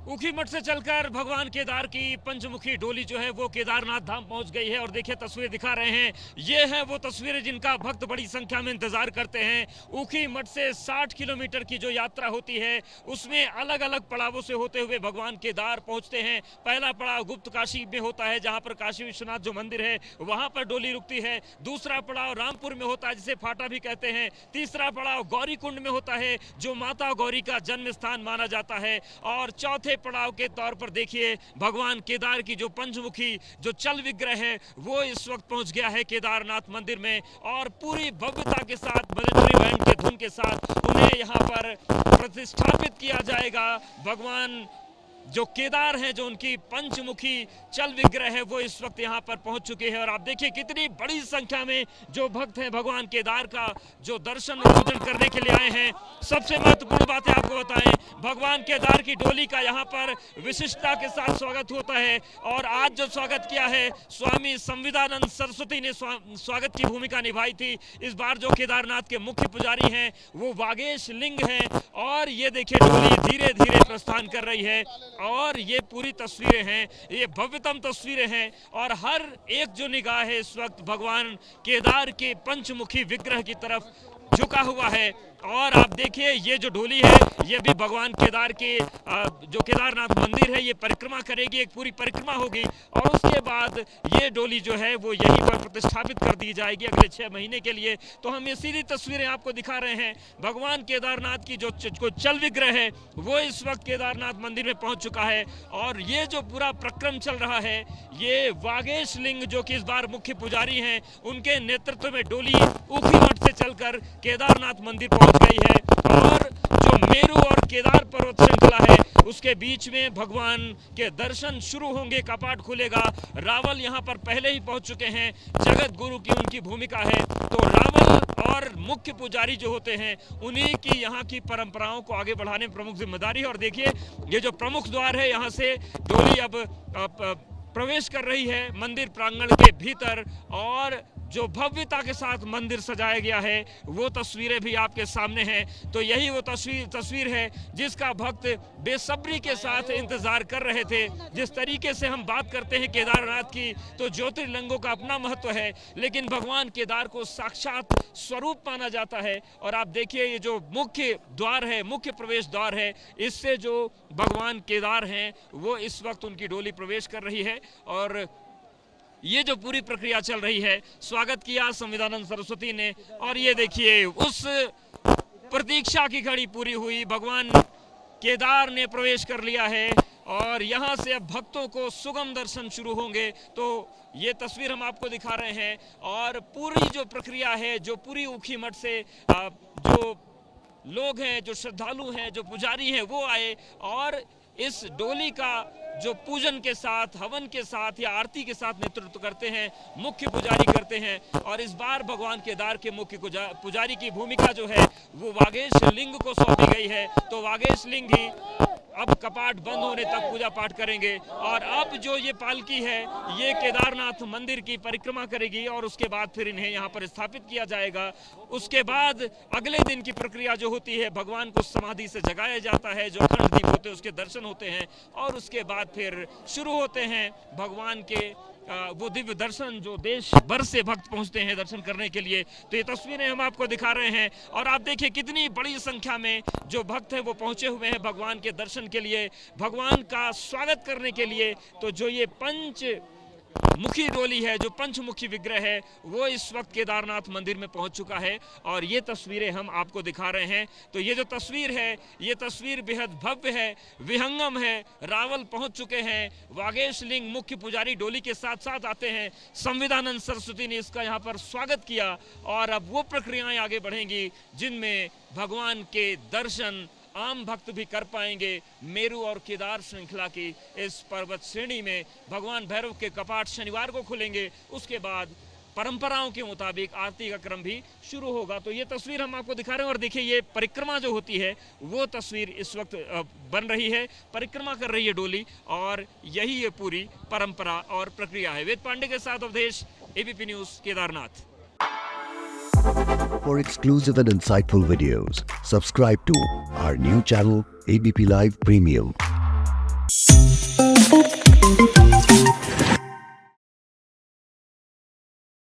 ऊखी मठ से चलकर भगवान केदार की पंचमुखी डोली जो है वो केदारनाथ धाम पहुंच गई है और देखिए तस्वीर दिखा रहे हैं। ये है वो तस्वीरें जिनका भक्त बड़ी संख्या में इंतजार करते हैं। ऊखी मठ से 60 किलोमीटर की जो यात्रा होती है उसमें अलग अलग पड़ावों से होते हुए भगवान केदार पहुंचते हैं। पहला पड़ाव गुप्त काशी में होता है जहां पर काशी विश्वनाथ जो मंदिर है वहां पर डोली रुकती है। दूसरा पड़ाव रामपुर में होता है जिसे फाटा भी कहते हैं। तीसरा पड़ाव गौरी कुंड में होता है जो माता गौरी का जन्म स्थान माना जाता है। और चौथे पड़ाव के तौर पर देखिए भगवान केदार की जो पंचमुखी जो चल विग्रह है वो इस वक्त पहुंच गया है केदारनाथ मंदिर में और पूरी भव्यता के साथ मिलिट्री बैंड के धुन के साथ उन्हें यहां पर प्रतिष्ठापित किया जाएगा। भगवान जो केदार है जो उनकी पंचमुखी चल विग्रह है वो इस वक्त यहाँ पर पहुंच चुके हैं और आप देखिए कितनी बड़ी संख्या में जो भक्त हैं भगवान केदार का जो दर्शन और पूजन करने के लिए आए हैं। सबसे महत्वपूर्ण बातें आपको बताएं, भगवान केदार की डोली का यहाँ पर विशिष्टता के साथ स्वागत होता है और आज जो स्वागत किया है स्वामी संविदानंद सरस्वती ने स्वागत की भूमिका निभाई थी। इस बार जो केदारनाथ के मुख्य पुजारी हैं वो वागेश लिंग हैं और ये देखिए डोली धीरे धीरे प्रस्थान कर रही है और ये पूरी तस्वीरें हैं, ये भव्यतम तस्वीरें हैं और हर एक जो निगाह है इस वक्त भगवान केदार के पंचमुखी विग्रह की तरफ झुका हुआ है। और आप देखिए ये जो डोली है ये भी भगवान केदार के जो केदारनाथ मंदिर है ये परिक्रमा करेगी, एक पूरी परिक्रमा होगी और उसके बाद ये डोली जो है वो यहीं पर प्रतिष्ठापित कर दी जाएगी अगले 6 महीने के लिए। तो हम ये सीधी तस्वीरें आपको दिखा रहे हैं। भगवान केदारनाथ की जो चल विग्रह है वो इस वक्त केदारनाथ मंदिर में पहुंच चुका है और ये जो पूरा प्रक्रम चल रहा है ये वागेश लिंग जो कि इस बार मुख्य पुजारी हैं उनके नेतृत्व में डोली ऊखी मठ से चलकर केदारनाथ मंदिर पहुंच गई है और जो मेरू और केदार पर्वत श्रृंखला है उसके बीच में भगवान के दर्शन शुरू होंगे, कपाट खुलेगा। रावल यहाँ पर पहले ही पहुंच चुके हैं, जगत गुरु की उनकी भूमिका है। तो रावल और मुख्य पुजारी जो होते हैं उन्हीं की यहाँ की परंपराओं को आगे बढ़ाने में प्रमुख जिम्मेदारी है। और देखिए ये जो प्रमुख द्वार है यहाँ से डोली अब प्रवेश कर रही है मंदिर प्रांगण के भीतर और जो भव्यता के साथ मंदिर सजाया गया है वो तस्वीरें भी आपके सामने हैं। तो यही वो तस्वीर है जिसका भक्त बेसब्री के साथ इंतजार कर रहे थे। जिस तरीके से हम बात करते हैं केदारनाथ की तो ज्योतिर्लिंगों का अपना महत्व है लेकिन भगवान केदार को साक्षात स्वरूप माना जाता है। और आप देखिए ये जो मुख्य द्वार है, मुख्य प्रवेश द्वार है, इससे जो भगवान केदार हैं वो इस वक्त उनकी डोली प्रवेश कर रही है और ये जो पूरी प्रक्रिया चल रही है, स्वागत किया संविदानंद सरस्वती ने और ये देखिए उस प्रतीक्षा की घड़ी पूरी हुई, भगवान केदार ने प्रवेश कर लिया है और यहाँ से अब भक्तों को सुगम दर्शन शुरू होंगे। तो ये तस्वीर हम आपको दिखा रहे हैं और पूरी जो प्रक्रिया है, जो पूरी ऊखी मठ से जो लोग हैं, जो श्रद्धालु हैं, जो पुजारी हैं वो आए और इस डोली का जो पूजन के साथ, हवन के साथ या आरती के साथ नेतृत्व करते हैं, मुख्य पुजारी करते हैं। और इस बार भगवान केदार के मुख्य पुजारी की भूमिका जो है वो वागेश लिंग को सौंपी गई है। तो वागेश लिंग ही अब कपाट बंद होने तक पूजा पाठ करेंगे और अब जो ये पालकी है ये केदारनाथ मंदिर की परिक्रमा करेगी और उसके बाद फिर इन्हें यहाँ पर स्थापित किया जाएगा। उसके बाद अगले दिन की प्रक्रिया जो होती है, भगवान को समाधि से जगाया जाता है, जो अखंड दीप होते हैं उसके दर्शन होते हैं और उसके बाद फिर शुरू होते हैं भगवान के वो दिव्य दर्शन जो देश भर से भक्त पहुंचते हैं दर्शन करने के लिए। तो ये तस्वीरें हम आपको दिखा रहे हैं और आप देखिए कितनी बड़ी संख्या में जो भक्त हैं वो पहुंचे हुए हैं भगवान के दर्शन के लिए, भगवान का स्वागत करने के लिए। तो जो ये मुखी डोली है, जो पंचमुखी विग्रह है वो इस वक्त केदारनाथ मंदिर में पहुंच चुका है और ये तस्वीरें हम आपको दिखा रहे हैं। तो ये जो तस्वीर है ये तस्वीर बेहद भव्य है, विहंगम है। रावल पहुंच चुके हैं, वागेश लिंग मुख्य पुजारी डोली के साथ साथ आते हैं, संविदानंद सरस्वती ने इसका यहाँ पर स्वागत किया और अब वो प्रक्रियाएं आगे बढ़ेंगी जिनमें भगवान के दर्शन आम भक्त भी कर पाएंगे। मेरू और केदार श्रृंखला की इस पर्वत श्रेणी में भगवान भैरव के कपाट शनिवार को खुलेंगे, उसके बाद परंपराओं के मुताबिक आरती का क्रम भी शुरू होगा। तो ये तस्वीर हम आपको दिखा रहे हैं और देखिए ये परिक्रमा जो होती है वो तस्वीर इस वक्त बन रही है, परिक्रमा कर रही है डोली और यही ये पूरी परंपरा और प्रक्रिया है। वेद पांडे के साथ Awadhesh, ABP news, Kedarnath. For exclusive and insightful videos, subscribe to our new channel ABP Live Premium. है।